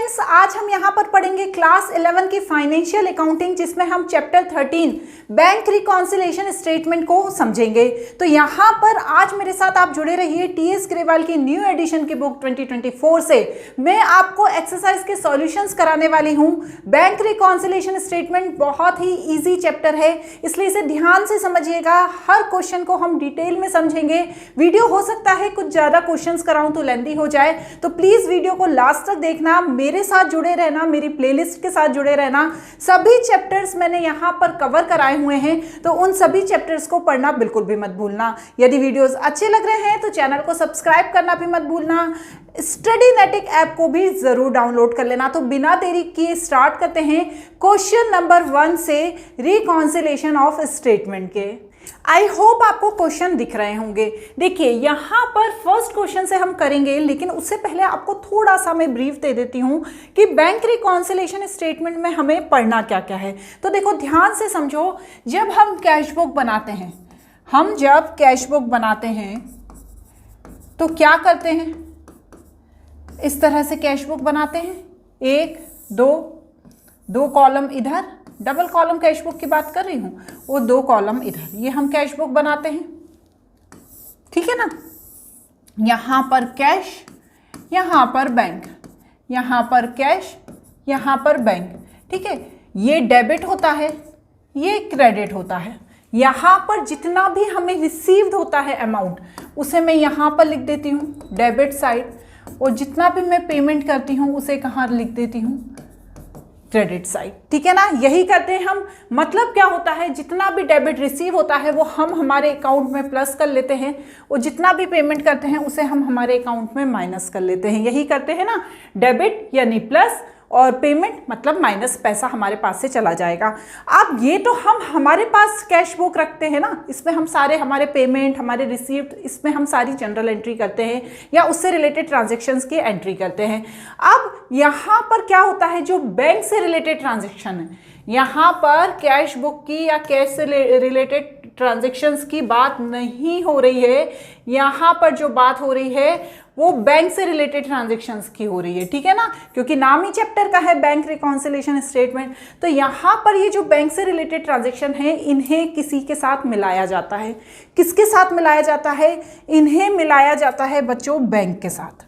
Friends, आज हम यहाँ पर पढ़ेंगे क्लास 11 की फाइनेंशियल अकाउंटिंग, जिसमें हम चैप्टर 13 बैंक रिकॉन्सिलेशन स्टेटमेंट को समझेंगे। तो यहाँ पर आज मेरे साथ आप जुड़े रहिए टीएस ग्रेवाल की न्यू एडिशन की बुक 2024 से। मैं आपको एक्सरसाइज के सॉल्यूशंस कराने वाली हूँ। बैंक रिकॉन्सिलेशन स्टेटमेंट बहुत ही ईजी चैप्टर है, इसलिए इसे ध्यान से समझिएगा। हर क्वेश्चन को हम डिटेल में समझेंगे। वीडियो हो सकता है कुछ ज़्यादा क्वेश्चंस कराऊँ तो लेंथी हो जाए, तो प्लीज़ वीडियो को लास्ट तक देखना, मेरे साथ जुड़े रहना, मेरी प्लेलिस्ट के साथ जुड़े रहना। सभी चैप्टर्स मैंने यहाँ पर कवर कराए हुए हैं, तो उन सभी चैप्टर्स को पढ़ना बिल्कुल भी मत भूलना। यदि वीडियोस अच्छे लग रहे हैं तो चैनल को सब्सक्राइब करना भी मत भूलना। स्टडीनेटिक ऐप को भी जरूर डाउनलोड कर लेना। तो बिना देरी किए स्टार्ट करते हैं क्वेश्चन नंबर 1 से, रिकॉन्सिलेशन ऑफ स्टेटमेंट के। आई होप आपको क्वेश्चन दिख रहे होंगे। देखिए यहाँ पर फर्स्ट क्वेश्चन से हम करेंगे, लेकिन उससे पहले आपको थोड़ा सा मैं ब्रीफ दे देती हूँ कि बैंक रिकॉन्सिलेशन स्टेटमेंट में हमें पढ़ना क्या क्या है। तो देखो ध्यान से समझो, जब हम कैश बुक बनाते हैं, जब कैश बुक बनाते हैं तो क्या करते हैं, इस तरह से कैश बुक बनाते हैं। 1 2 कॉलम इधर, डबल कॉलम कैश बुक की बात कर रही हूँ, वो 2 कॉलम इधर, ये हम कैश बुक बनाते हैं, ठीक है ना। यहाँ पर कैश, यहाँ पर बैंक, यहाँ पर कैश, यहाँ पर बैंक, ठीक है। ये डेबिट होता है, ये क्रेडिट होता है। यहाँ पर जितना भी हमें रिसीव्ड होता है अमाउंट, उसे मैं यहाँ पर लिख देती हूँ डेबिट साइड, और जितना भी मैं पेमेंट करती हूँ उसे कहाँ लिख देती हूँ, क्रेडिट साइड, ठीक है ना। यही करते हैं हम। मतलब क्या होता है, जितना भी डेबिट रिसीव होता है वो हम हमारे अकाउंट में प्लस कर लेते हैं, और जितना भी पेमेंट करते हैं उसे हम हमारे अकाउंट में माइनस कर लेते हैं। यही करते हैं ना, डेबिट यानी प्लस और पेमेंट मतलब माइनस, पैसा हमारे पास से चला जाएगा। अब ये तो हम हमारे पास कैश बुक रखते हैं ना, इसमें हम सारे हमारे पेमेंट, हमारे रिसीव्ड, इसमें हम सारी जनरल एंट्री करते हैं या उससे रिलेटेड ट्रांजैक्शंस की एंट्री करते हैं। अब यहाँ पर क्या होता है, जो बैंक से रिलेटेड ट्रांजैक्शन है, यहाँ पर कैश बुक की या कैश से रिलेटेड ट्रांजैक्शंस की बात नहीं हो रही है। यहाँ पर जो बात हो रही है वो बैंक से रिलेटेड ट्रांजैक्शंस की हो रही है, ठीक है ना, क्योंकि नाम ही चैप्टर का है बैंक रिकॉन्सिलेशन स्टेटमेंट। तो यहाँ पर ये जो बैंक से रिलेटेड ट्रांजैक्शन है, इन्हें किसी के साथ मिलाया जाता है। किसके साथ मिलाया जाता है? इन्हें मिलाया जाता है बच्चों बैंक के साथ।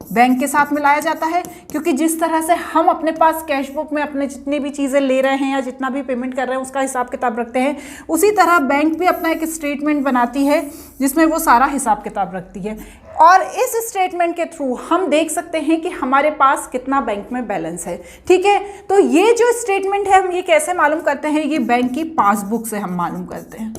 बैंक के साथ मिलाया जाता है, क्योंकि जिस तरह से हम अपने पास कैश बुक में अपने जितनी भी चीज़ें ले रहे हैं या जितना भी पेमेंट कर रहे हैं उसका हिसाब किताब रखते हैं, उसी तरह बैंक भी अपना एक स्टेटमेंट बनाती है जिसमें वो सारा हिसाब किताब रखती है। और इस स्टेटमेंट के थ्रू हम देख सकते हैं कि हमारे पास कितना बैंक में बैलेंस है, ठीक है। तो ये जो स्टेटमेंट है, हम ये कैसे मालूम करते हैं? ये बैंक की पासबुक से हम मालूम करते हैं,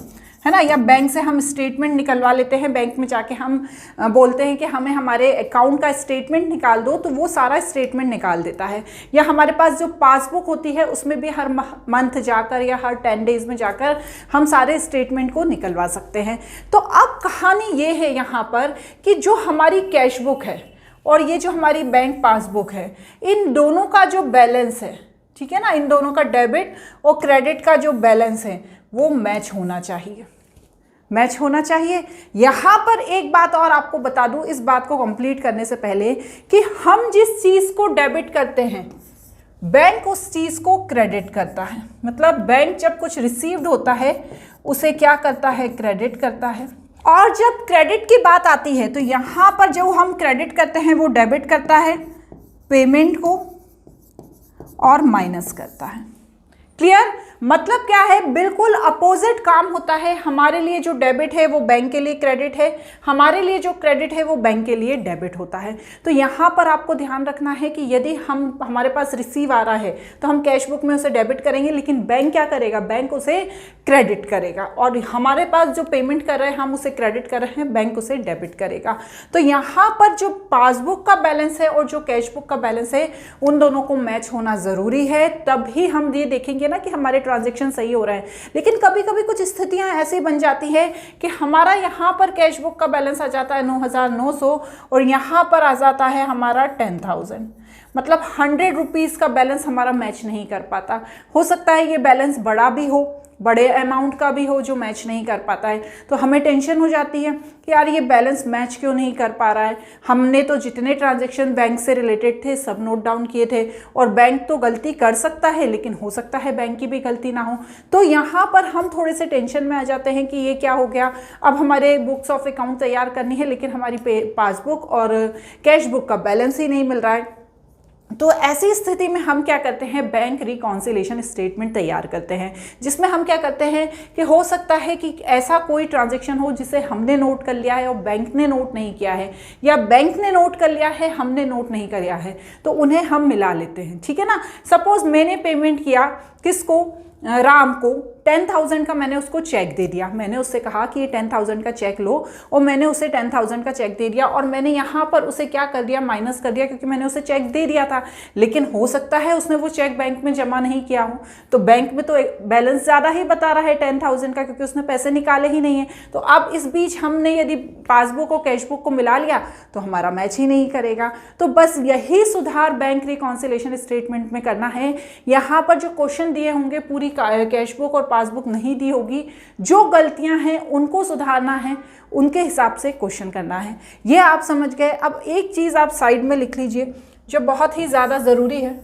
है ना, या बैंक से हम स्टेटमेंट निकलवा लेते हैं। बैंक में जाके हम बोलते हैं कि हमें हमारे अकाउंट का स्टेटमेंट निकाल दो, तो वो सारा स्टेटमेंट निकाल देता है। या हमारे पास जो पासबुक होती है उसमें भी हर मंथ जाकर या हर 10 डेज में जाकर हम सारे स्टेटमेंट को निकलवा सकते हैं। तो अब कहानी ये है यहाँ पर कि जो हमारी कैश बुक है और ये जो हमारी बैंक पासबुक है, इन दोनों का जो बैलेंस है, ठीक है ना, इन दोनों का डेबिट और क्रेडिट का जो बैलेंस है वो मैच होना चाहिए, मैच होना चाहिए। यहाँ पर एक बात और आपको बता दूँ इस बात को कंप्लीट करने से पहले, कि हम जिस चीज़ को डेबिट करते हैं बैंक उस चीज़ को क्रेडिट करता है। मतलब बैंक जब कुछ रिसीव्ड होता है उसे क्या करता है? क्रेडिट करता है। और जब क्रेडिट की बात आती है तो यहाँ पर जो हम क्रेडिट करते हैं वो डेबिट करता है पेमेंट को और माइनस करता है। क्लियर? मतलब क्या है, बिल्कुल अपोजिट काम होता है। हमारे लिए जो डेबिट है वो बैंक के लिए क्रेडिट है, हमारे लिए जो क्रेडिट है वो बैंक के लिए डेबिट होता है। तो यहाँ पर आपको ध्यान रखना है कि यदि हमारे पास रिसीव आ रहा है तो हम कैश बुक में उसे डेबिट करेंगे, लेकिन बैंक क्या करेगा? बैंक उसे क्रेडिट करेगा। और हमारे पास जो पेमेंट कर रहे हैं हम उसे क्रेडिट कर रहे हैं, बैंक उसे डेबिट करेगा। तो यहाँ पर जो पासबुक का बैलेंस है और जो कैश बुक का बैलेंस है, उन दोनों को मैच होना ज़रूरी है, तभी हम ये देखेंगे ना कि हमारे ट्रांजैक्शन सही हो रहा है। लेकिन कभी कभी कुछ स्थितियां ऐसी बन जाती है कि हमारा यहाँ पर कैश बुक का बैलेंस आ जाता है 9,900 और यहाँ पर आ जाता है हमारा 10,000। मतलब 100 रुपीज़ का बैलेंस हमारा मैच नहीं कर पाता। हो सकता है ये बैलेंस बड़ा भी हो बड़े अमाउंट का भी हो जो मैच नहीं कर पाता है, तो हमें टेंशन हो जाती है कि यार ये बैलेंस मैच क्यों नहीं कर पा रहा है। हमने तो जितने ट्रांजैक्शन बैंक से रिलेटेड थे सब नोट डाउन किए थे, और बैंक तो गलती कर सकता है लेकिन हो सकता है बैंक की भी गलती ना हो। तो यहाँ पर हम थोड़े से टेंशन में आ जाते हैं कि ये क्या हो गया, अब हमारे बुक्स ऑफ अकाउंट तैयार करनी है लेकिन हमारी पासबुक और कैश बुक का बैलेंस ही नहीं मिल रहा है। तो ऐसी स्थिति में हम क्या करते हैं, बैंक रिकॉन्सिलेशन स्टेटमेंट तैयार करते हैं, जिसमें हम क्या करते हैं कि हो सकता है कि ऐसा कोई ट्रांजैक्शन हो जिसे हमने नोट कर लिया है और बैंक ने नोट नहीं किया है, या बैंक ने नोट कर लिया है हमने नोट नहीं किया है, तो उन्हें हम मिला लेते हैं। ठीक है ना। सपोज मैंने पेमेंट किया किसको, राम को 10,000 का मैंने उसको चेक दे दिया। मैंने उससे कहा कि ये 10,000 का चेक लो, और मैंने उसे 10,000 का चेक दे दिया, और मैंने यहाँ पर उसे क्या कर दिया, माइनस कर दिया, क्योंकि मैंने उसे चेक दे दिया था। लेकिन हो सकता है उसने वो चेक बैंक में जमा नहीं किया हो, तो बैंक में तो बैलेंस ज़्यादा ही बता रहा है 10,000 का, क्योंकि उसने पैसे निकाले ही नहीं है। तो अब इस बीच हमने यदि पासबुक और कैश बुक को मिला लिया तो हमारा मैच ही नहीं करेगा। तो बस यही सुधार बैंक रिकॉन्सिलेशन स्टेटमेंट में करना है। यहाँ पर जो क्वेश्चन दिए होंगे पूरी कैश बुक और पासबुक नहीं दी होगी, जो गलतियां हैं उनको सुधारना है, उनके हिसाब से क्वेश्चन करना है। ये आप समझ गए। अब एक चीज़ आप साइड में लिख लीजिए जो बहुत ही ज़्यादा ज़रूरी है।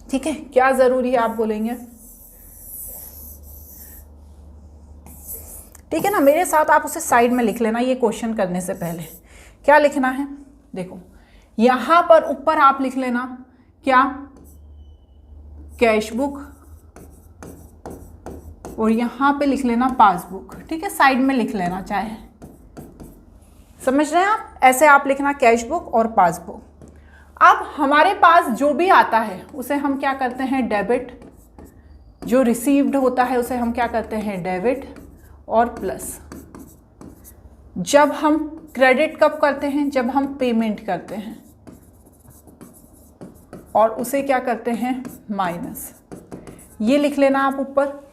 ठीक है, क्या ज़रूरी है आप बोलेंगे? ठीक है ना, मेरे साथ आप उसे साइड में लिख लेना। ये क्वेश्चन करने से पहले क्या लिखना है, देखो यहाँ पर ऊपर आप लिख लेना क्या, कैश बुक, और यहाँ पे लिख लेना पासबुक। ठीक है, साइड में लिख लेना चाहे, समझ रहे हैं आप, ऐसे आप लिखना कैश बुक और पासबुक। अब हमारे पास जो भी आता है उसे हम क्या करते हैं, डेबिट, जो रिसीव्ड होता है उसे हम क्या करते हैं, डेबिट और प्लस। जब हम क्रेडिट कब करते हैं, जब हम पेमेंट करते हैं, और उसे क्या करते हैं, माइनस। ये लिख लेना आप ऊपर।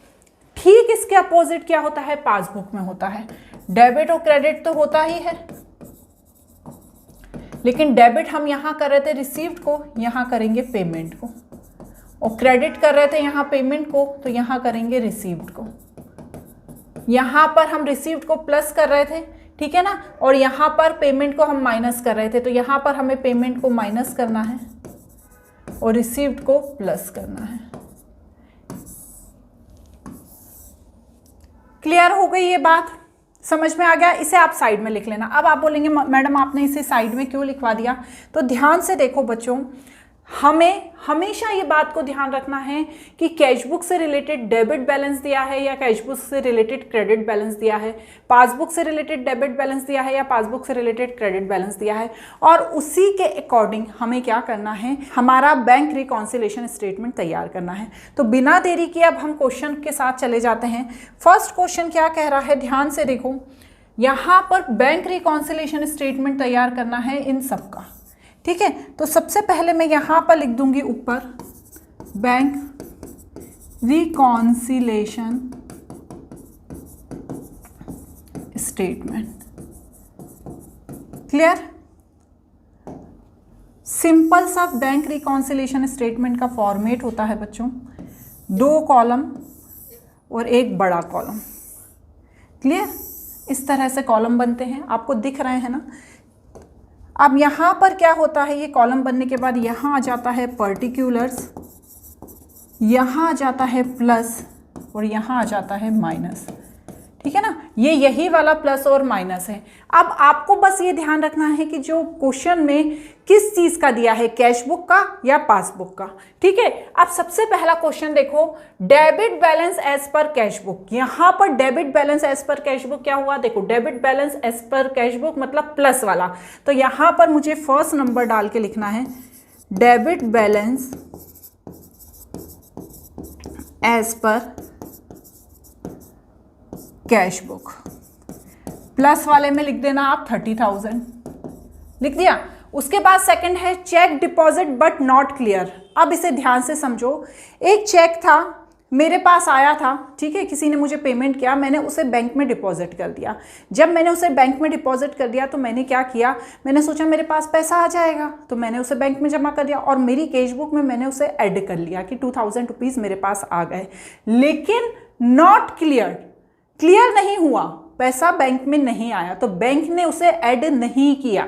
ठीक इसके अपोजिट क्या होता है, पासबुक में होता है। डेबिट और क्रेडिट तो होता ही है, लेकिन डेबिट हम यहां कर रहे थे रिसीव्ड को, यहां करेंगे पेमेंट को, और क्रेडिट कर रहे थे यहां पेमेंट को, तो यहां करेंगे रिसीव्ड को। यहां पर हम रिसीव्ड को प्लस कर रहे थे, ठीक है ना, और यहां पर पेमेंट को हम माइनस कर रहे थे, तो यहां पर हमें पेमेंट को माइनस करना है और रिसीव्ड को प्लस करना है। क्लियर हो गई ये बात, समझ में आ गया? इसे आप साइड में लिख लेना। अब आप बोलेंगे मैडम आपने इसे साइड में क्यों लिखवा दिया? तो ध्यान से देखो बच्चों, हमें हमेशा ये बात को ध्यान रखना है कि कैश बुक से रिलेटेड डेबिट बैलेंस दिया है या कैश बुक से रिलेटेड क्रेडिट बैलेंस दिया है, पासबुक से रिलेटेड डेबिट बैलेंस दिया है या पासबुक से रिलेटेड क्रेडिट बैलेंस दिया है, और उसी के अकॉर्डिंग हमें क्या करना है, हमारा बैंक रिकॉन्सिलेशन स्टेटमेंट तैयार करना है। तो बिना देरी किए अब हम क्वेश्चन के साथ चले जाते हैं। फर्स्ट क्वेश्चन क्या कह रहा है, ध्यान से देखो। यहाँ पर बैंक रिकॉन्सिलेशन स्टेटमेंट तैयार करना है इन सबका, ठीक है। तो सबसे पहले मैं यहाँ पर लिख दूंगी ऊपर bank reconciliation statement. Clear? Simple सा बैंक रिकॉन्सिलेशन स्टेटमेंट का फॉर्मेट होता है बच्चों, 2 कॉलम और एक बड़ा कॉलम। क्लियर? इस तरह से कॉलम बनते हैं, आपको दिख रहे हैं ना। अब यहाँ पर क्या होता है, ये कॉलम बनने के बाद यहाँ आ जाता है पर्टिकुलर्स, यहाँ आ जाता है प्लस, और यहाँ आ जाता है माइनस। ठीक है ना, ये यही वाला प्लस और माइनस है। अब आपको बस ये ध्यान रखना है कि जो क्वेश्चन में किस चीज़ का दिया है, कैश बुक का या पासबुक का। ठीक है, अब सबसे पहला क्वेश्चन देखो, debit balance as per cash book. यहाँ पर debit balance as per cash book क्या हुआ, देखो debit balance as per cash book मतलब प्लस वाला। तो यहाँ पर मुझे फर्स्ट नंबर डाल के लिखना है debit balance as per cash book. Plus वाले में लिख देना आप 30,000, लिख दिया। उसके बाद सेकंड है cheque deposit but not clear. अब इसे ध्यान से समझो, एक चेक था मेरे पास आया था, ठीक है, किसी ने मुझे पेमेंट किया, मैंने उसे बैंक में डिपॉजिट कर दिया। जब मैंने उसे बैंक में डिपॉजिट कर दिया तो मैंने क्या किया, मैंने सोचा मेरे पास पैसा आ जाएगा, तो मैंने उसे बैंक में जमा कर दिया और मेरी कैश बुक में मैंने उसे ऐड कर लिया कि 2000 रुपीज़ मेरे पास आ गए। लेकिन नॉट क्लियर नहीं हुआ, पैसा बैंक में नहीं आया, तो बैंक ने उसे ऐड नहीं किया,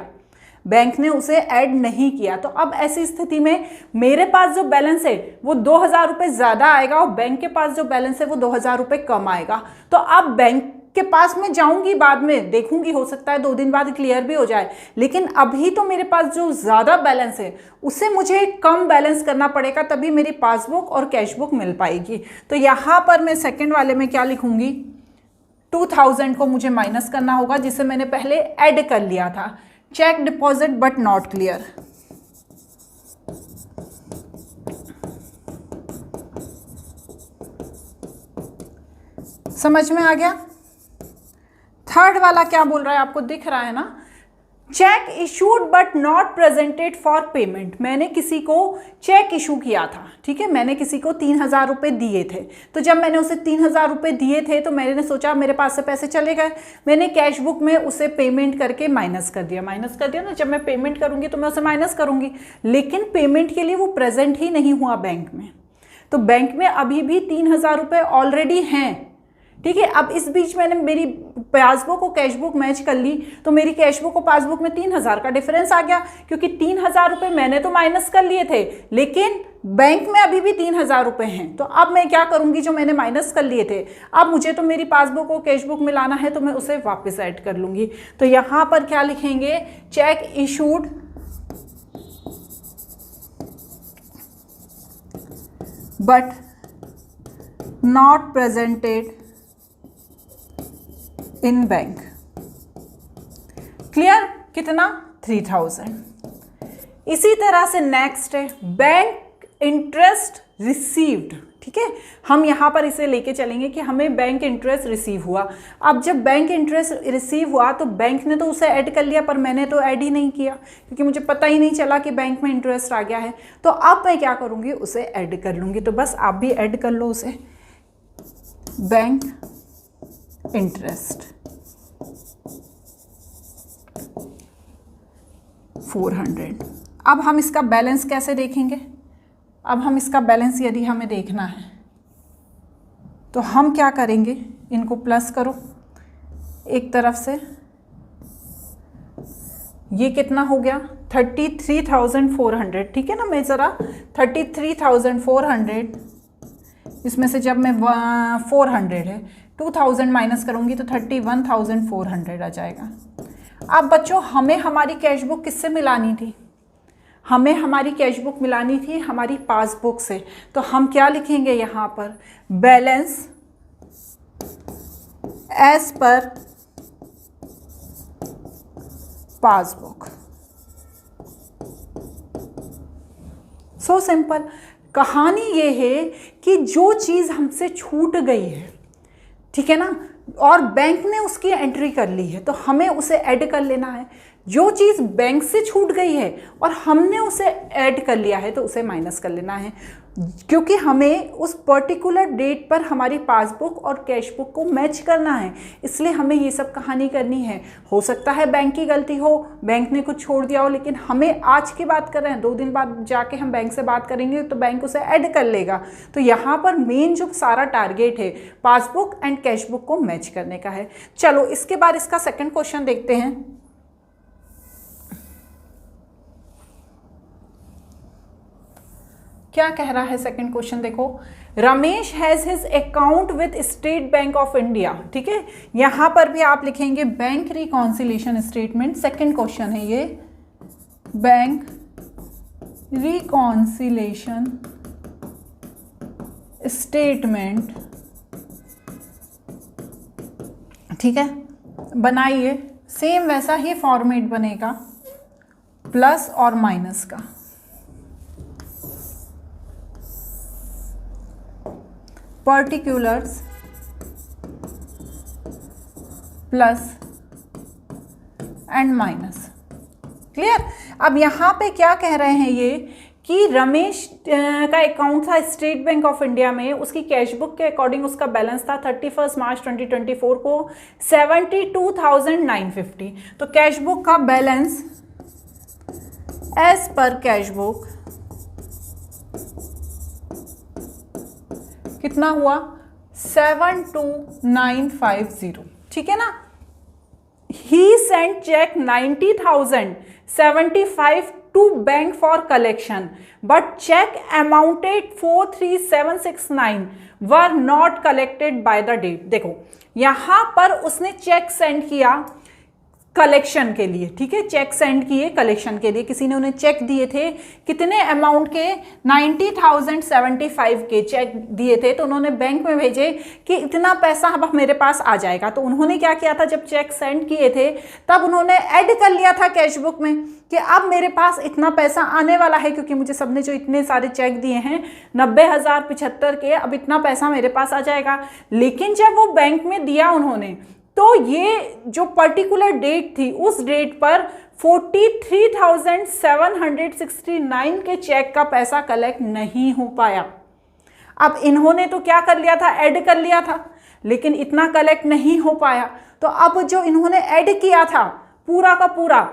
बैंक ने उसे ऐड नहीं किया। तो अब ऐसी स्थिति में मेरे पास जो बैलेंस है वो 2000 रुपये ज़्यादा आएगा और बैंक के पास जो बैलेंस है वो 2000 रुपये कम आएगा। तो अब बैंक के पास में जाऊंगी, बाद में देखूंगी, हो सकता है 2 दिन बाद क्लियर भी हो जाए, लेकिन अभी तो मेरे पास जो ज़्यादा बैलेंस है उसे मुझे कम बैलेंस करना पड़ेगा, तभी मेरी पासबुक और कैश बुक मिल पाएगी। तो यहाँ पर मैं सेकेंड वाले में क्या लिखूंगी, 2000 को मुझे माइनस करना होगा जिसे मैंने पहले ऐड कर लिया था। Cheque deposit but not clear. समझ में आ गया? थर्ड वाला क्या बोल रहा है, आपको दिख रहा है ना, check issued but not presented for payment. मैंने किसी को चेक इशू किया था, ठीक है, मैंने किसी को 3000 रुपये दिए थे। तो जब मैंने उसे 3000 रुपये दिए थे तो मैंने सोचा मेरे पास से पैसे चले गए, मैंने कैश बुक में उसे पेमेंट करके माइनस कर दिया ना, जब मैं पेमेंट करूंगी तो मैं उसे माइनस करूंगी, लेकिन पेमेंट के लिए वो प्रेजेंट ही नहीं हुआ बैंक में। तो बैंक में अभी भी 3000 रुपये ऑलरेडी हैं, ठीक है। अब इस बीच मैंने मेरी पासबुक और कैश बुक मैच कर ली, तो मेरी कैश बुक और पासबुक में 3000 का डिफरेंस आ गया, क्योंकि 3000 रुपये मैंने तो माइनस कर लिए थे, लेकिन बैंक में अभी भी 3000 रुपये हैं। तो अब मैं क्या करूंगी, जो मैंने माइनस कर लिए थे, अब मुझे तो मेरी पासबुक और कैश बुक में लाना है, तो मैं उसे वापस ऐड कर लूंगी। तो यहाँ पर क्या लिखेंगे, check issued but not presented in bank. Clear? कितना? 3000। इसी तरह से नेक्स्ट है बैंक इंटरेस्ट रिसीव्ड, ठीक है। हम यहाँ पर इसे लेके चलेंगे कि हमें बैंक इंटरेस्ट रिसीव हुआ। अब जब बैंक इंटरेस्ट रिसीव हुआ तो बैंक ने तो उसे ऐड कर लिया, पर मैंने तो ऐड ही नहीं किया, क्योंकि मुझे पता ही नहीं चला कि बैंक में इंटरेस्ट आ गया है। तो अब मैं क्या करूँगी, उसे ऐड कर लूँगी। तो बस आप भी ऐड कर लो उसे, बैंक इंटरेस्ट 400। अब हम इसका बैलेंस कैसे देखेंगे, अब हम इसका बैलेंस यदि हमें देखना है तो हम क्या करेंगे, इनको प्लस करो एक तरफ से, ये कितना हो गया 33,400, ठीक है ना। मैं ज़रा 33,400, इसमें से जब मैं 400 है 2000 माइनस करूँगी तो 31,400 आ जाएगा। अब बच्चों हमें हमारी कैश बुक किससे मिलानी थी, हमें हमारी कैश बुक मिलानी थी हमारी पासबुक से। तो हम क्या लिखेंगे यहाँ पर, balance as per passbook. So simple. कहानी ये है कि जो चीज़ हमसे छूट गई है, ठीक है ना, और बैंक ने उसकी एंट्री कर ली है, तो हमें उसे ऐड कर लेना है। जो चीज़ बैंक से छूट गई है और हमने उसे ऐड कर लिया है तो उसे माइनस कर लेना है, क्योंकि हमें उस पर्टिकुलर डेट पर हमारी पासबुक और कैश बुक को मैच करना है, इसलिए हमें ये सब कहानी करनी है। हो सकता है बैंक की गलती हो, बैंक ने कुछ छोड़ दिया हो, लेकिन हमें आज की बात कर रहे हैं, 2 दिन बाद जाके हम बैंक से बात करेंगे तो बैंक उसे ऐड कर लेगा। तो यहाँ पर मेन जो सारा टारगेट है पासबुक एंड कैश बुक को मैच करने का है। चलो इसके बाद इसका सेकेंड क्वेश्चन देखते हैं। क्या कह रहा है सेकंड क्वेश्चन, देखो, Ramesh has his account with state bank of India, ठीक है। यहां पर भी आप लिखेंगे bank reconciliation statement. Second question है ये, बैंक रिकॉन्सिलेशन स्टेटमेंट, ठीक है। बनाइए, सेम वैसा ही फॉर्मेट बनेगा, प्लस और माइनस का। Particulars plus and minus. Clear? अब यहाँ पे क्या कह रहे हैं ये कि रमेश का अकाउंट था स्टेट बैंक ऑफ इंडिया में, उसकी कैशबुक के अकॉर्डिंग उसका बैलेंस था 31 मार्च 2024 को 72,950। तो कैशबुक का बैलेंस एज पर कैशबुक कितना हुआ 72,950, ठीक है ना। ही Saint check 90,075 to bank for collection but check amounted 43769 were not collected by the date। देखो यहां पर उसने चेक सेंड किया कलेक्शन के लिए, ठीक है, चेक सेंड किए कलेक्शन के लिए, किसी ने उन्हें चेक दिए थे, कितने अमाउंट के 90,075 के चेक दिए थे, तो उन्होंने बैंक में भेजे कि इतना पैसा अब मेरे पास आ जाएगा। तो उन्होंने क्या किया था, जब चेक सेंड किए थे तब उन्होंने ऐड कर लिया था कैशबुक में कि अब मेरे पास इतना पैसा आने वाला है, क्योंकि मुझे सबने जो इतने सारे चेक दिए हैं 90,075 के, अब इतना पैसा मेरे पास आ जाएगा। लेकिन जब वो बैंक में दिया उन्होंने, तो ये जो पर्टिकुलर डेट थी उस डेट पर 43,769 के चेक का पैसा कलेक्ट नहीं हो पाया। अब इन्होंने तो क्या कर लिया था, ऐड कर लिया था, लेकिन इतना कलेक्ट नहीं हो पाया। तो अब जो इन्होंने ऐड किया था पूरा का पूरा,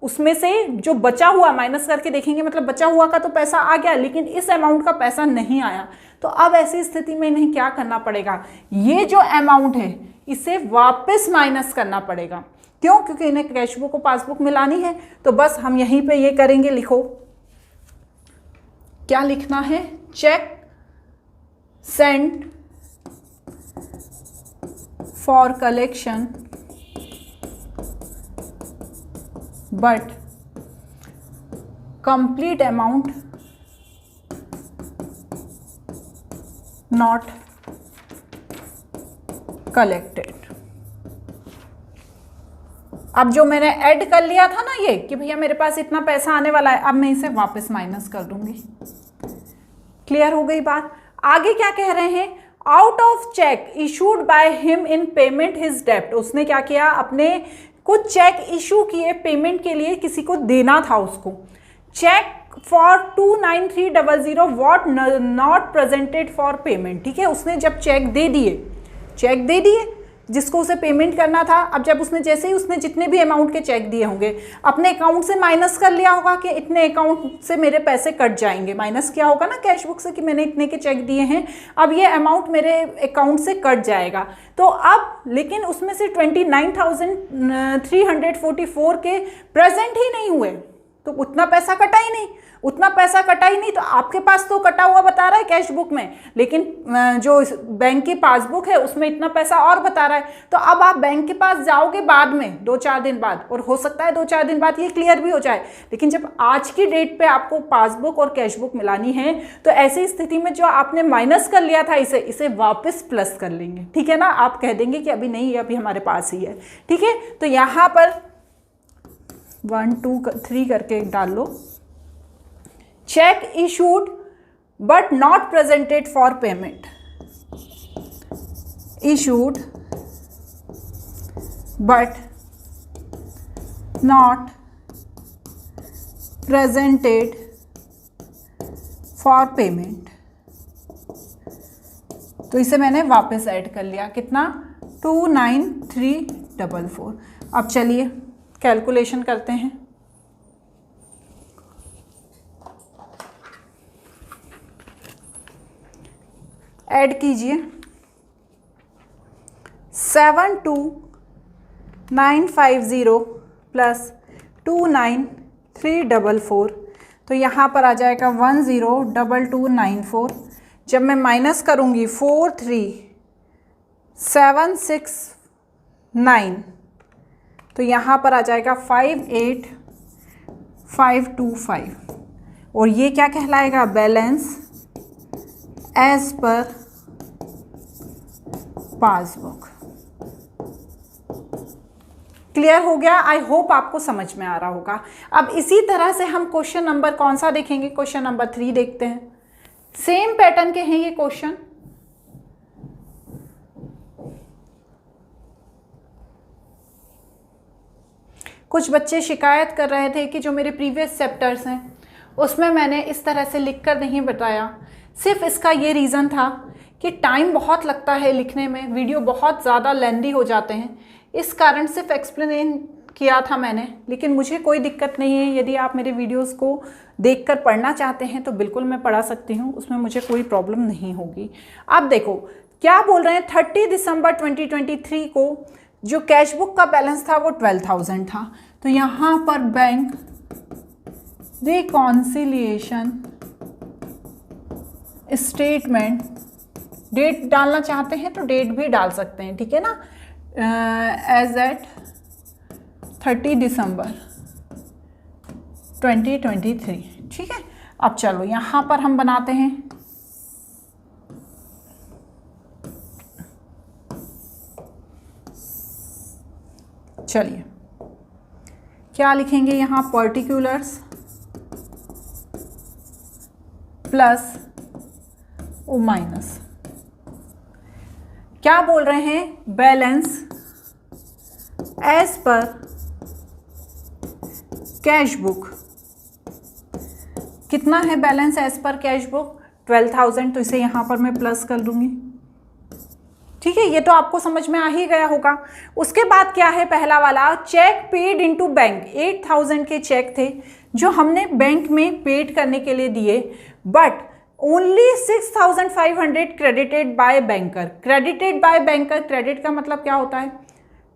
उसमें से जो बचा हुआ माइनस करके देखेंगे, मतलब बचा हुआ का तो पैसा आ गया, लेकिन इस अमाउंट का पैसा नहीं आया। तो अब ऐसी स्थिति में इन्हें क्या करना पड़ेगा, ये जो अमाउंट है इसे वापस माइनस करना पड़ेगा। क्यों? क्योंकि इन्हें कैशबुक को पासबुक मिलानी है। तो बस हम यहीं पे ये करेंगे, लिखो क्या लिखना है, cheque sent for collection but complete amount not collected. अब जो मैंने ऐड कर लिया था ना ये कि भैया मेरे पास इतना पैसा आने वाला है, अब मैं इसे वापस माइनस कर दूंगी। क्लियर हो गई बात। आगे क्या कह रहे हैं, out of check issued by him in payment his डेब्ट। उसने क्या किया, अपने कुछ चेक इशू किए पेमेंट के लिए, किसी को देना था उसको। Cheque for 29300 what not presented for payment, ठीक है। उसने जब चेक दे दिए जिसको उसे पेमेंट करना था। अब जब उसने जैसे ही उसने जितने भी अमाउंट के चेक दिए होंगे अपने अकाउंट से माइनस कर लिया होगा कि इतने अकाउंट से मेरे पैसे कट जाएंगे, माइनस किया होगा ना कैशबुक से कि मैंने इतने के चेक दिए हैं, अब ये अमाउंट मेरे अकाउंट से कट जाएगा। तो अब लेकिन उसमें से 29,344 के प्रेजेंट ही नहीं हुए, तो उतना पैसा कटा ही नहीं। तो आपके पास तो कटा हुआ बता रहा है कैशबुक में, लेकिन जो बैंक की पासबुक है उसमें इतना पैसा और बता रहा है। तो अब आप बैंक के पास जाओगे बाद में 2-4 दिन बाद, और हो सकता है 2-4 दिन बाद ये क्लियर भी हो जाए, लेकिन जब आज की डेट पे आपको पासबुक और कैशबुक मिलानी है तो ऐसी स्थिति में जो आपने माइनस कर लिया था इसे वापस प्लस कर लेंगे, ठीक है ना। आप कह देंगे कि अभी नहीं, अभी हमारे पास ही है, ठीक है। तो यहाँ पर 1 2 3 करके डाल लो, cheque issued but not presented for payment, issued but not presented for payment. तो इसे मैंने वापस ऐड कर लिया, कितना 29344। अब चलिए कैलकुलेशन करते हैं। ऐड कीजिए 72,950 प्लस 29344, तो यहाँ पर आ जाएगा 102294। जब मैं माइनस करूँगी 43769, तो यहाँ पर आ जाएगा 58525, और ये क्या कहलाएगा, balance as per passbook. Clear हो गया? आई होप आपको समझ में आ रहा होगा। अब इसी तरह से हम क्वेश्चन नंबर कौन सा देखेंगे, क्वेश्चन नंबर 3 देखते हैं। सेम पैटर्न के हैं ये क्वेश्चन। कुछ बच्चे शिकायत कर रहे थे कि जो मेरे प्रीवियस चैप्टर्स हैं उसमें मैंने इस तरह से लिख कर नहीं बताया। सिर्फ इसका ये रीज़न था कि टाइम बहुत लगता है लिखने में, वीडियो बहुत ज़्यादा लेंदी हो जाते हैं, इस कारण सिर्फ एक्सप्लेन किया था मैंने। लेकिन मुझे कोई दिक्कत नहीं है, यदि आप मेरे वीडियोस को देखकर पढ़ना चाहते हैं तो बिल्कुल मैं पढ़ा सकती हूँ, उसमें मुझे कोई प्रॉब्लम नहीं होगी। अब देखो क्या बोल रहे हैं, 30 दिसंबर 2023 को जो कैश बुक का बैलेंस था वो 12,000 था। तो यहाँ पर बैंक रिकॉन्सिलिएशन स्टेटमेंट, डेट डालना चाहते हैं तो डेट भी डाल सकते हैं, ठीक है ना, एज एट 30 दिसंबर 2023, ठीक है। अब चलो यहाँ पर हम बनाते हैं, चलिए क्या लिखेंगे यहाँ, पर्टिकुलर्स प्लस ओ माइनस, क्या बोल रहे हैं, balance as per cash book. कितना है balance as per cash book, 12,000, तो इसे यहां पर मैं प्लस कर दूंगी, ठीक है। ये तो आपको समझ में आ ही गया होगा। उसके बाद क्या है, पहला वाला, चेक पेड इनटू बैंक, 8,000 के चेक थे जो हमने बैंक में पेड करने के लिए दिए, but only 6,500 credited bye banker. Credited bye banker, credit का मतलब क्या होता है,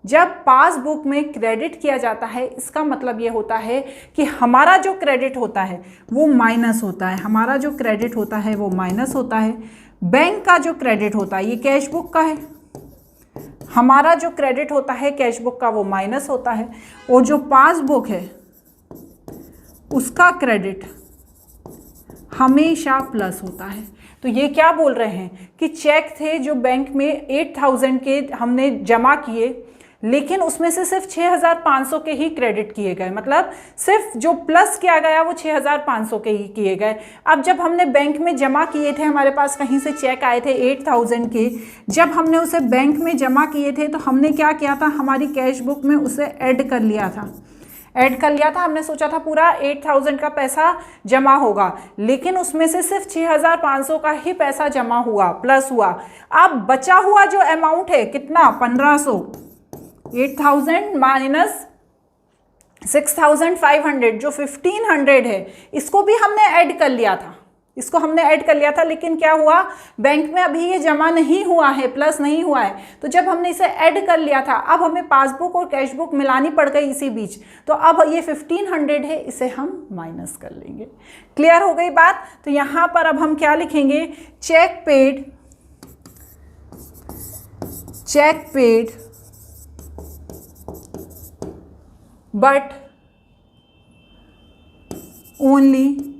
जब पासबुक में क्रेडिट किया जाता है इसका मतलब ये होता है कि हमारा जो क्रेडिट होता है वो माइनस होता है, हमारा जो क्रेडिट होता है वो माइनस होता है। बैंक का जो क्रेडिट होता है, ये कैश बुक का है, हमारा जो क्रेडिट होता है कैश बुक का वो माइनस होता है, और जो पासबुक है उसका क्रेडिट हमेशा प्लस होता है। तो ये क्या बोल रहे हैं कि चेक थे जो बैंक में 8,000 के हमने जमा किए, लेकिन उसमें से सिर्फ 6,500 के ही क्रेडिट किए गए, मतलब सिर्फ जो प्लस किया गया वो 6,500 के ही किए गए। अब जब हमने बैंक में जमा किए थे, हमारे पास कहीं से चेक आए थे 8,000 के, जब हमने उसे बैंक में जमा किए थे तो हमने क्या किया था, हमारी कैश बुक में उसे ऐड कर लिया था, हमने सोचा था पूरा 8,000 का पैसा जमा होगा, लेकिन उसमें से सिर्फ 6,500 का ही पैसा जमा हुआ, प्लस हुआ। अब बचा हुआ जो अमाउंट है कितना, 1,500, 8,000 माइनस 6,500 जो 1,500 है, इसको भी हमने ऐड कर लिया था, लेकिन क्या हुआ, बैंक में अभी ये जमा नहीं हुआ है, प्लस नहीं हुआ है। तो जब हमने इसे ऐड कर लिया था, अब हमें पासबुक और कैश बुक मिलानी पड़ गई इसी बीच, तो अब ये 1,500 है, इसे हम माइनस कर लेंगे। क्लियर हो गई बात। तो यहाँ पर अब हम क्या लिखेंगे, cheque paid but only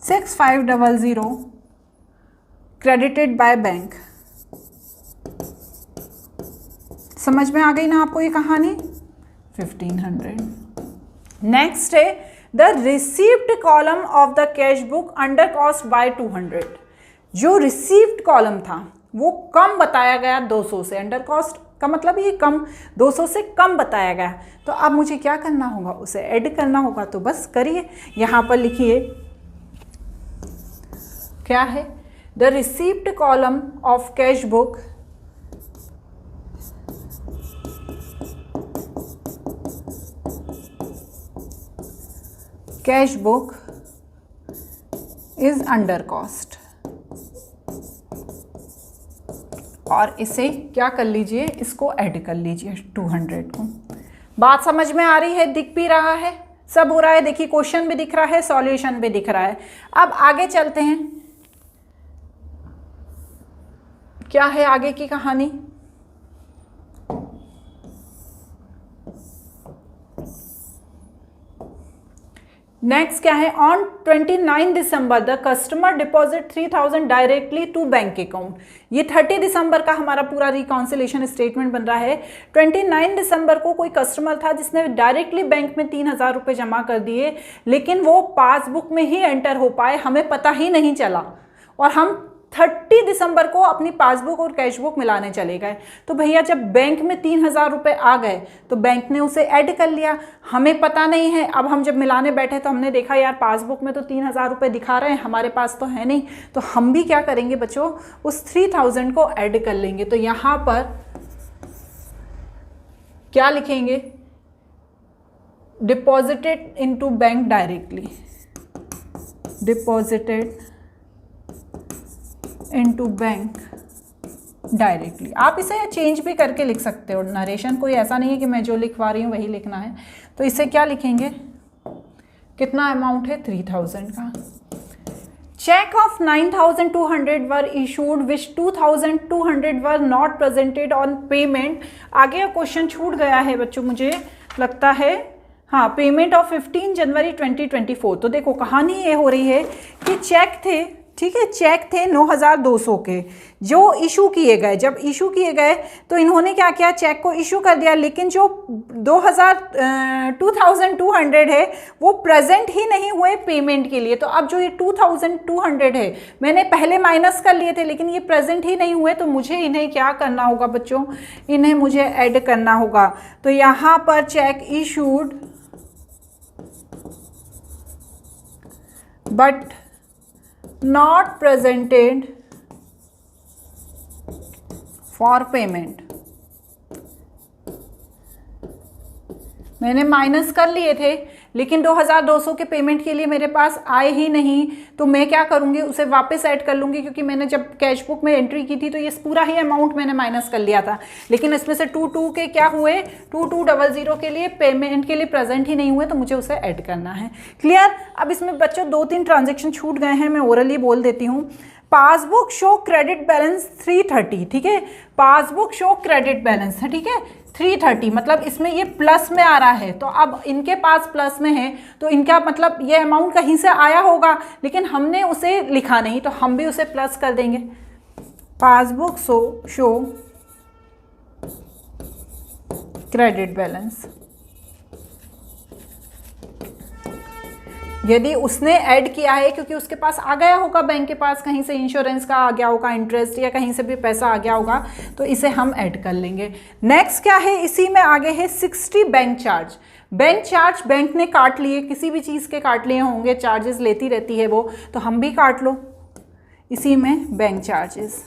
6,500 credited by bank. समझ में आ गई ना आपको ये कहानी, 1,500। नेक्स्ट है the received column of the cash book under cost by 200। जो रिसीव्ड कॉलम था वो कम बताया गया 200 से, अंडर कॉस्ट का मतलब ये कम, 200 से कम बताया गया। तो अब मुझे क्या करना होगा, उसे ऐड करना होगा, तो बस करिए। यहाँ पर लिखिए क्या है, the received column of cash book is under cost, और इसे क्या कर लीजिए, इसको ऐड कर लीजिए 200 को। बात समझ में आ रही है, दिख भी रहा है, सब हो रहा है, देखिए क्वेश्चन भी दिख रहा है, सॉल्यूशन भी दिख रहा है। अब आगे चलते हैं, क्या है आगे की कहानी। नेक्स्ट क्या है, on 29 December the customer deposit 3,000 directly to bank account. ये 30 दिसंबर का हमारा पूरा रिकॉन्सिलेशन स्टेटमेंट बन रहा है। 29 दिसंबर को कोई कस्टमर था जिसने डायरेक्टली बैंक में 3,000 रुपये जमा कर दिए, लेकिन वो पासबुक में ही एंटर हो पाए, हमें पता ही नहीं चला, और हम 30 दिसंबर को अपनी पासबुक और कैश बुक मिलाने चले गए। तो भैया जब बैंक में 3000 रुपये आ गए तो बैंक ने उसे ऐड कर लिया, हमें पता नहीं है। अब हम जब मिलाने बैठे तो हमने देखा यार पासबुक में तो 3000 रुपये दिखा रहे हैं, हमारे पास तो है नहीं। तो हम भी क्या करेंगे बच्चों, उस 3000 को ऐड कर लेंगे। तो यहाँ पर क्या लिखेंगे, deposited into bank directly, deposited into bank directly. आप इसे चेंज भी करके लिख सकते हो, नरेशन कोई ऐसा नहीं है कि मैं जो लिखवा रही हूँ वही लिखना है। तो इसे क्या लिखेंगे, कितना अमाउंट है 3000 का। Cheque of 9200 were issued which 2200 were not presented on payment. आगे क्वेश्चन छूट गया है बच्चों, मुझे लगता है, हाँ, पेमेंट ऑफ 15 जनवरी 2024। तो देखो कहानी ये हो रही है कि चेक थे, ठीक है, चेक थे 9200 के जो इशू किए गए। जब इशू किए गए तो इन्होंने क्या किया, चेक को इशू कर दिया, लेकिन जो 2200 है वो प्रेजेंट ही नहीं हुए पेमेंट के लिए। तो अब जो ये 2200 है मैंने पहले माइनस कर लिए थे, लेकिन ये प्रेजेंट ही नहीं हुए, तो मुझे इन्हें क्या करना होगा बच्चों, इन्हें मुझे ऐड करना होगा। तो यहाँ पर check issued but not presented for payment। मैंने माइनस कर लिए थे, लेकिन 2200 के पेमेंट के लिए मेरे पास आए ही नहीं। तो मैं क्या करूँगी, उसे वापस ऐड कर लूँगी, क्योंकि मैंने जब कैश बुक में एंट्री की थी तो ये पूरा ही अमाउंट मैंने माइनस कर लिया था। लेकिन इसमें से 22 के क्या हुए, 2200 के लिए पेमेंट के लिए प्रेजेंट ही नहीं हुए, तो मुझे उसे ऐड करना है। क्लियर। अब इसमें बच्चों 2-3 ट्रांजेक्शन छूट गए हैं, मैं ओरली बोल देती हूँ। पासबुक शो क्रेडिट बैलेंस 330, ठीक है, पासबुक शो क्रेडिट बैलेंस है, ठीक है, 330, मतलब इसमें ये प्लस में आ रहा है। तो अब इनके पास प्लस में है, तो इनका मतलब ये अमाउंट कहीं से आया होगा, लेकिन हमने उसे लिखा नहीं, तो हम भी उसे प्लस कर देंगे। पासबुक शो क्रेडिट बैलेंस, यदि उसने ऐड किया है क्योंकि उसके पास आ गया होगा, बैंक के पास कहीं से इंश्योरेंस का आ गया होगा, इंटरेस्ट या कहीं से भी पैसा आ गया होगा, तो इसे हम ऐड कर लेंगे। नेक्स्ट क्या है, इसी में आगे है 60 bank charge. Bank charge bank ने काट लिए, किसी भी चीज़ के काट लिए होंगे, चार्जेस लेती रहती है वो, तो हम भी काट लो इसी में बैंक चार्जेस।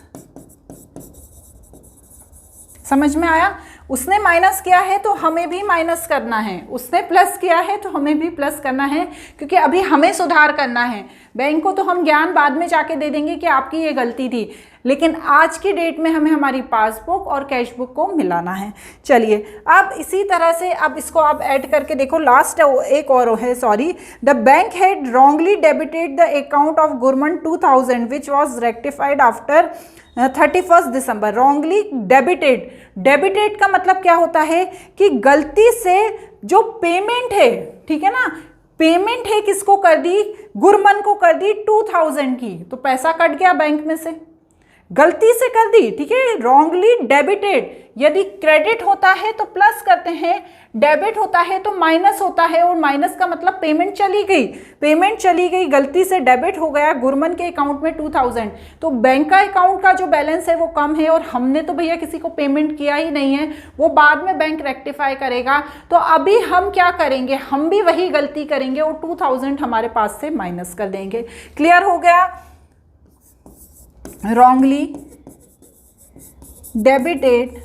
समझ में आया। उसने माइनस किया है तो हमें भी माइनस करना है, उसने प्लस किया है तो हमें भी प्लस करना है, क्योंकि अभी हमें सुधार करना है। बैंक को तो हम ज्ञान बाद में जाके दे देंगे कि आपकी ये गलती थी, लेकिन आज की डेट में हमें हमारी पासबुक और कैश बुक को मिलाना है। चलिए अब इसी तरह से अब इसको आप ऐड करके देखो। लास्ट एक और है, sorry, the bank had wrongly debited the account of Gurman 2000 which was rectified after 31 December. Wrongly debited, debited का मतलब क्या होता है कि गलती से जो पेमेंट है, ठीक है ना, पेमेंट है किसको कर दी, गुरमन को कर दी 2000 की, तो पैसा कट गया बैंक में से, गलती से कर दी, ठीक है। रॉन्गली डेबिटेड, यदि क्रेडिट होता है तो प्लस करते हैं, डेबिट होता है तो माइनस होता है, और माइनस का मतलब पेमेंट चली गई, पेमेंट चली गई, गलती से डेबिट हो गया गुरमन के अकाउंट में 2000। तो बैंक का अकाउंट का जो बैलेंस है वो कम है, और हमने तो भैया किसी को पेमेंट किया ही नहीं है, वो बाद में बैंक रेक्टिफाई करेगा। तो अभी हम क्या करेंगे, हम भी वही गलती करेंगे और 2000 हमारे पास से माइनस कर देंगे। क्लियर हो गया। wrongly debited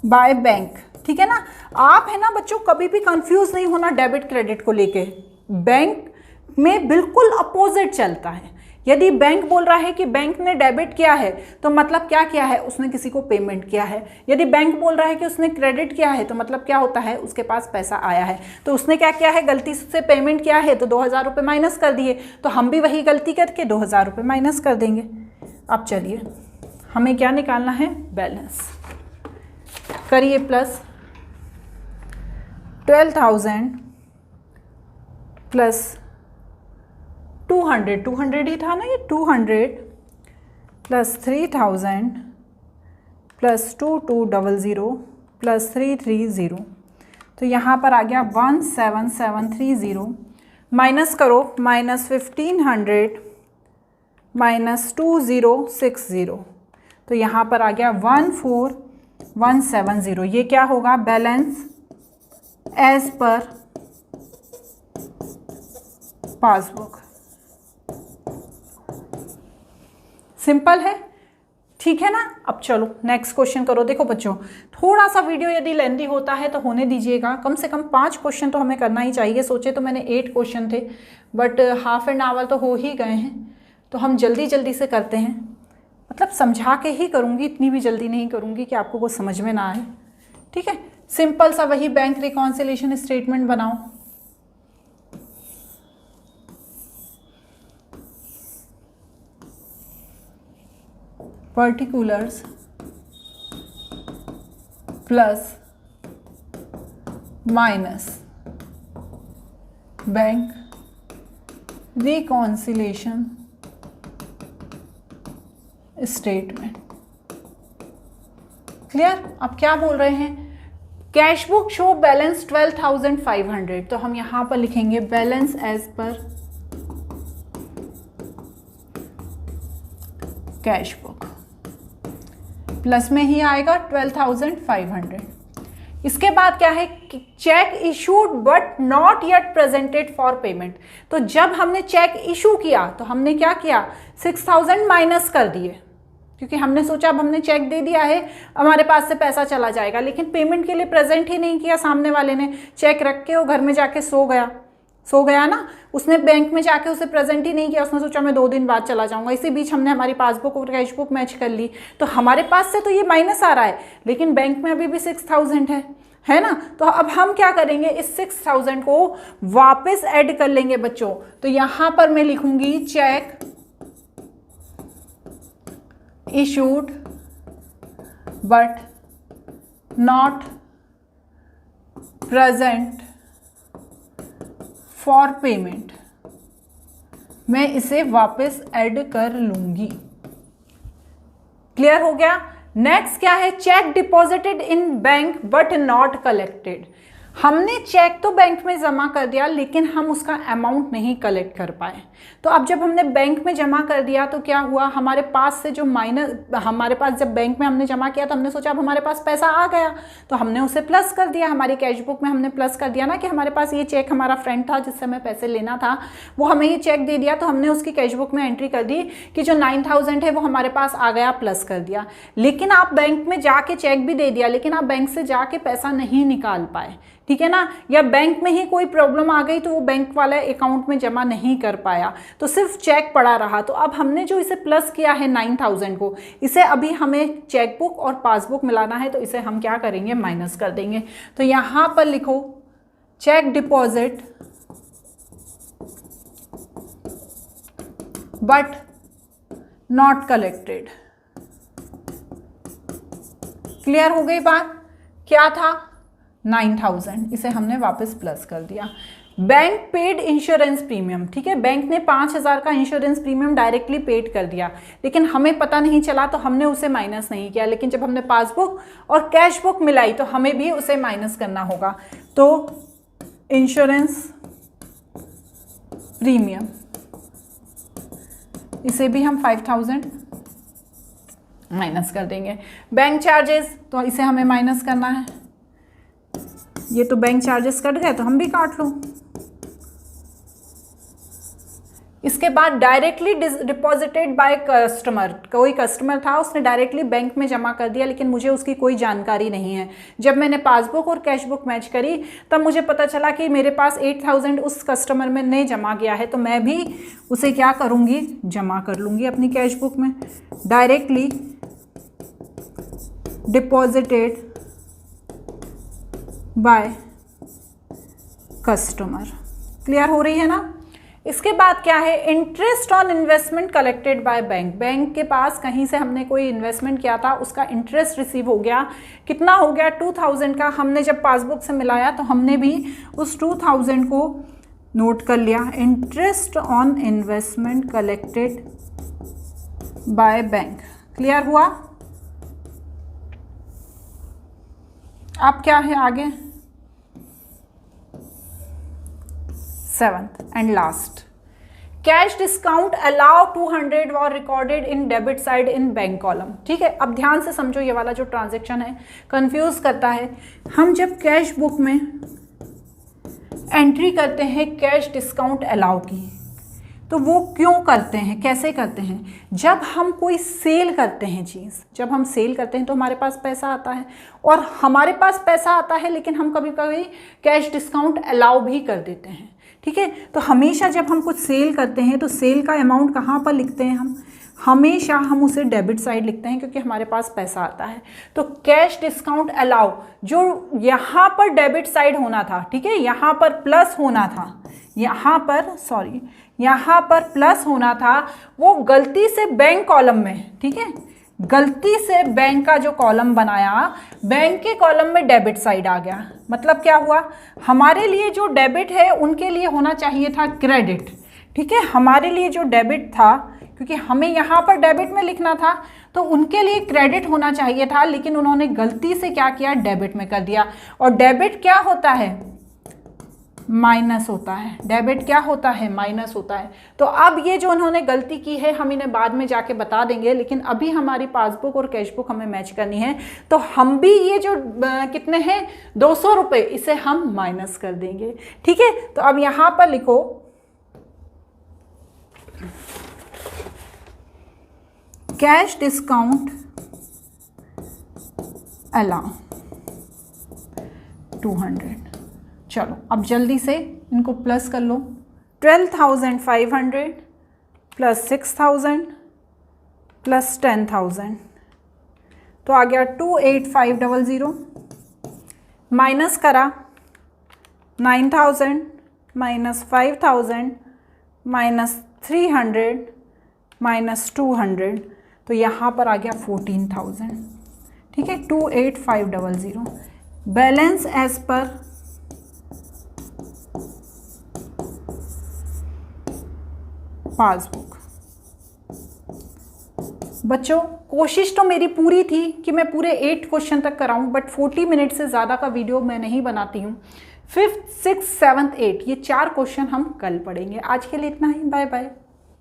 by बैंक, ठीक है ना। आप है ना बच्चों, कभी भी कंफ्यूज नहीं होना डेबिट क्रेडिट को लेके, बैंक में बिल्कुल अपोजिट चलता है। यदि बैंक बोल रहा है कि बैंक ने डेबिट किया है तो मतलब क्या किया है, उसने किसी को पेमेंट किया है। यदि बैंक बोल रहा है कि उसने क्रेडिट किया है तो मतलब क्या होता है, उसके पास पैसा आया है। तो उसने क्या किया है, गलती से पेमेंट किया है तो 2000 रुपये माइनस कर दिए, तो हम भी वही गलती करके 2000 रुपये माइनस कर देंगे। अब चलिए हमें क्या निकालना है, बैलेंस। करिए प्लस 12,000 प्लस 200 ही था ना ये, 200 प्लस 3000 प्लस 2200 प्लस 330। तो यहाँ पर आ गया 17730। माइनस करो, माइनस 1500 -2060, तो यहाँ पर आ गया 14170। ये क्या होगा? Balance as per passbook. Simple है, ठीक है ना। अब चलो नेक्स्ट क्वेश्चन करो। देखो बच्चों, थोड़ा सा वीडियो यदि लेंदी होता है तो होने दीजिएगा, कम से कम 5 क्वेश्चन तो हमें करना ही चाहिए। सोचे तो मैंने 8 क्वेश्चन थे, बट हाफ एन आवर तो हो ही गए हैं, तो हम जल्दी जल्दी से करते हैं। मतलब समझा के ही करूँगी, इतनी भी जल्दी नहीं करूँगी कि आपको कुछ समझ में ना आए, ठीक है। सिंपल सा वही बैंक रिकॉन्सिलिएशन स्टेटमेंट बनाओ। Particulars plus minus bank reconciliation statement. Clear? अब क्या बोल रहे हैं? कैश बुक शो बैलेंस 12,500, तो हम यहां पर लिखेंगे balance as per cash book, plus में ही आएगा 12,500। इसके बाद क्या है? Cheque issued but not yet presented for payment. तो जब हमने चेक इशू किया तो हमने क्या किया? 6,000 माइनस कर दिए, क्योंकि हमने सोचा अब हमने चेक दे दिया है, हमारे पास से पैसा चला जाएगा, लेकिन पेमेंट के लिए प्रेजेंट ही नहीं किया सामने वाले ने। चेक रख के वो घर में जाके सो गया ना, उसने बैंक में जाके उसे प्रेजेंट ही नहीं किया। उसने सोचा मैं 2 दिन बाद चला जाऊंगा। इसी बीच हमने हमारी पासबुक और कैश बुक मैच कर ली, तो हमारे पास से तो ये माइनस आ रहा है, लेकिन बैंक में अभी भी 6,000 है ना। तो अब हम क्या करेंगे? इस 6,000 को वापस ऐड कर लेंगे बच्चों। तो यहां पर मैं लिखूंगी check issued but not present for payment. मैं इसे वापस ऐड कर लूंगी। क्लियर हो गया? नेक्स्ट क्या है? Check deposited in bank but not collected. हमने चेक तो बैंक में जमा कर दिया, लेकिन हम उसका अमाउंट नहीं कलेक्ट कर पाए। तो अब जब हमने बैंक में जमा कर दिया तो क्या हुआ? हमारे पास से जो हमारे पास जब बैंक में हमने जमा किया तो हमने सोचा अब हमारे पास पैसा आ गया, तो हमने उसे प्लस कर दिया। हमारी कैश बुक में हमने प्लस कर दिया ना, कि हमारे पास ये चेक, हमारा फ्रेंड था जिससे हमें पैसे लेना था, वो हमें ये चेक दे दिया, तो हमने उसकी कैश बुक में एंट्री कर दी कि जो 9,000 है वो हमारे पास आ गया, प्लस कर दिया। लेकिन आप बैंक में जाके चेक भी दे दिया, लेकिन आप बैंक से जाके पैसा नहीं निकाल पाए, ठीक है ना। या बैंक में ही कोई प्रॉब्लम आ गई तो वो बैंक वाला अकाउंट में जमा नहीं कर पाया, तो सिर्फ चेक पड़ा रहा। तो अब हमने जो इसे प्लस किया है 9,000 को, इसे अभी हमें चेकबुक और पासबुक मिलाना है, तो इसे हम क्या करेंगे? माइनस कर देंगे। तो यहां पर लिखो cheque deposit but not collected. Clear हो गई बात? क्या था? 9,000, इसे हमने वापस प्लस कर दिया। बैंक पेड इंश्योरेंस प्रीमियम, ठीक है, बैंक ने 5,000 का इंश्योरेंस प्रीमियम डायरेक्टली पेड कर दिया, लेकिन हमें पता नहीं चला तो हमने उसे माइनस नहीं किया। लेकिन जब हमने पासबुक और कैश बुक मिलाई तो हमें भी उसे माइनस करना होगा। तो इंश्योरेंस प्रीमियम, इसे भी हम 5,000 माइनस कर देंगे। बैंक चार्जेस, तो इसे हमें माइनस करना है। ये तो बैंक चार्जेस कट गए तो हम भी काट लो। इसके बाद डायरेक्टली डिपॉजिटेड बाय कस्टमर, कोई कस्टमर था उसने डायरेक्टली बैंक में जमा कर दिया, लेकिन मुझे उसकी कोई जानकारी नहीं है। जब मैंने पासबुक और कैश बुक मैच करी तब मुझे पता चला कि मेरे पास 8,000 उस कस्टमर में ने जमा किया है, तो मैं भी उसे क्या करूँगी? जमा कर लूँगी अपनी कैश बुक में। Directly deposited by customer. Clear हो रही है ना? इसके बाद क्या है? Interest on investment collected by bank. Bank के पास कहीं से हमने कोई इन्वेस्टमेंट किया था, उसका इंटरेस्ट रिसीव हो गया। कितना हो गया? 2,000 का। हमने जब पासबुक से मिलाया तो हमने भी उस 2,000 को नोट कर लिया। Interest on investment collected by bank. Clear हुआ? अब क्या है आगे? 7th and last, cash discount allow 200 और recorded in debit side in bank column. ठीक है, अब ध्यान से समझो, ये वाला जो ट्रांजेक्शन है कंफ्यूज करता है। हम जब कैश बुक में एंट्री करते हैं कैश डिस्काउंट अलाउ की, तो वो क्यों करते हैं, कैसे करते हैं? जब हम कोई सेल करते हैं चीज़, जब हम सेल करते हैं तो हमारे पास पैसा आता है, और हमारे पास पैसा आता है लेकिन हम कभी कभी कैश डिस्काउंट अलाउ भी कर देते हैं। ठीक है, तो हमेशा जब हम कुछ सेल करते हैं तो सेल का अमाउंट कहाँ पर लिखते हैं हम? हमेशा हम उसे डेबिट साइड लिखते हैं, क्योंकि हमारे पास पैसा आता है। तो कैश डिस्काउंट अलाउ जो यहाँ पर डेबिट साइड होना था, ठीक है, यहाँ पर प्लस होना था, यहाँ पर प्लस होना था, वो गलती से बैंक कॉलम में, ठीक है, गलती से बैंक का जो कॉलम बनाया, बैंक के कॉलम में डेबिट साइड आ गया। मतलब क्या हुआ? हमारे लिए जो डेबिट है उनके लिए होना चाहिए था क्रेडिट। ठीक है, हमारे लिए जो डेबिट था, क्योंकि हमें यहाँ पर डेबिट में लिखना था, तो उनके लिए क्रेडिट होना चाहिए था, लेकिन उन्होंने गलती से क्या किया? डेबिट में कर दिया। और डेबिट क्या होता है? माइनस होता है। डेबिट क्या होता है? माइनस होता है। तो अब ये जो उन्होंने गलती की है हम इन्हें बाद में जाके बता देंगे, लेकिन अभी हमारी पासबुक और कैशबुक हमें मैच करनी है, तो हम भी ये जो कितने हैं 200 रुपये, इसे हम माइनस कर देंगे। ठीक है, तो अब यहाँ पर लिखो कैश डिस्काउंट अलाउ 200। चलो अब जल्दी से इनको प्लस कर लो। 12,500 प्लस 6,000 प्लस 10,000, तो आ गया 28,500। माइनस करा 9,000 माइनस 5,000 माइनस 300 माइनस 200, तो यहाँ पर आ गया 14,000। ठीक है, 28,500 बैलेंस एज पर पासबुक। बच्चों कोशिश तो मेरी पूरी थी कि मैं पूरे 8 क्वेश्चन तक कराऊं, बट 40 मिनट से ज़्यादा का वीडियो मैं नहीं बनाती हूँ। 5th, 6th, 7th, 8 ये 4 क्वेश्चन हम कल पढ़ेंगे। आज के लिए इतना ही, बाय बाय।